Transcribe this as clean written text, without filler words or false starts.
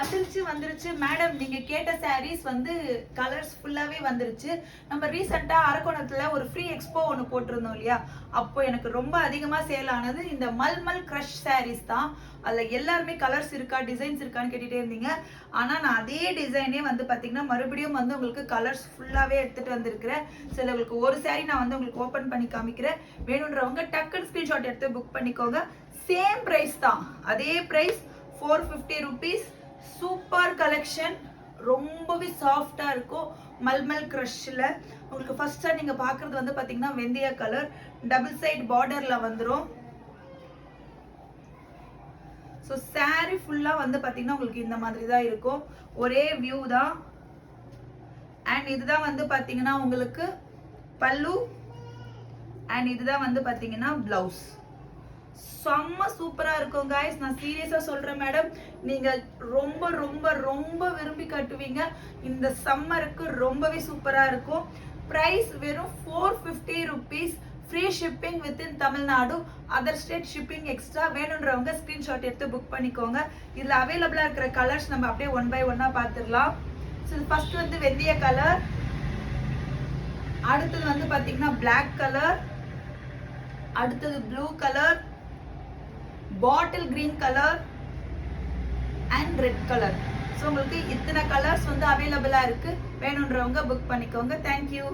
வந்துருச்சு மேடம். நீங்க கேட்ட சாரீஸ் வந்து கலர்ஸ் ஃபுல்லாவே வந்துருச்சு. நம்ம ரீசெண்டா அரக்கோணத்துல ஒரு ஃப்ரீ எக்ஸ்போ ஒன்று போட்டிருந்தோம் இல்லையா? அப்போ எனக்கு ரொம்ப அதிகமா சேல் ஆனது இந்த மல்மல் கிரஷ் சாரீஸ் தான். அதுல எல்லாருமே கலர்ஸ் இருக்கா, டிசைன்ஸ் இருக்கான்னு கேட்டுட்டே இருந்தீங்க. ஆனா நான் அதே டிசைனே வந்து பாத்தீங்கன்னா மறுபடியும் வந்து உங்களுக்கு கலர்ஸ் ஃபுல்லாவே எடுத்துட்டு வந்திருக்கிறேன். சிலருக்கு ஒரு சாரீ நான் வந்து உங்களுக்கு ஓபன் பண்ணி காமிக்கிறேன். வேணுன்றவங்க டக்குன்னு ஸ்கிரீன்ஷாட் எடுத்து புக் பண்ணிக்கோங்க. சேம் பிரைஸ் தான், அதே பிரைஸ் 450 rupees. சூப்பர் கலெக்ஷன், ரொம்பவே சாஃப்டா இருக்கும். மல்மல் கிரஷ்ல உங்களுக்கு ஃபர்ஸ்டா நீங்க பாக்குறது வந்து பாத்தீங்கன்னா வெந்தய கலர், டபுள் சைடு பார்டர்ல வந்துரும். ஸோ சாரி ஃபுல்லா வந்து பாத்தீங்கன்னா உங்களுக்கு இந்த மாதிரி தான் இருக்கும். ஒரே வியூ தான். அண்ட் இதுதான் வந்து பாத்தீங்கன்னா உங்களுக்கு பல்லு. அண்ட் இதுதான் வந்து பாத்தீங்கன்னா பிளவுஸ். செம்ம சூப்பரா இருக்கும் गाइस. நான் சீரியஸா சொல்றேன் மேடம், நீங்க ரொம்ப ரொம்ப ரொம்ப விரும்பி கட்டுவீங்க. இந்த சம்மருக்கு ரொம்பவே சூப்பரா இருக்கும். பிரைஸ் வெறும் 450 rupees. Free shipping within Tamil Nadu. Other state shipping extra. வேணுன்றவங்க ஸ்கிரீன்ஷாட் எடுத்து புக் பண்ணிக்கோங்க. இதுல அவைலபிளா இருக்கிற கலர்ஸ் நம்ம அப்படியே ஒன் பை ஒன்னா பார்த்துடலாம். ஸோ ஃபர்ஸ்ட் வந்து வெந்தய கலர், அடுத்தது வந்து பாத்தீங்கன்னா பிளாக் கலர், அடுத்தது blue colour, bottle green colour and red colour. So உங்களுக்கு இத்தனை கலர்ஸ் வந்து அவைலபிளா இருக்கு. வேணுன்றவங்க புக் பண்ணிக்கோங்க. தேங்க்யூ.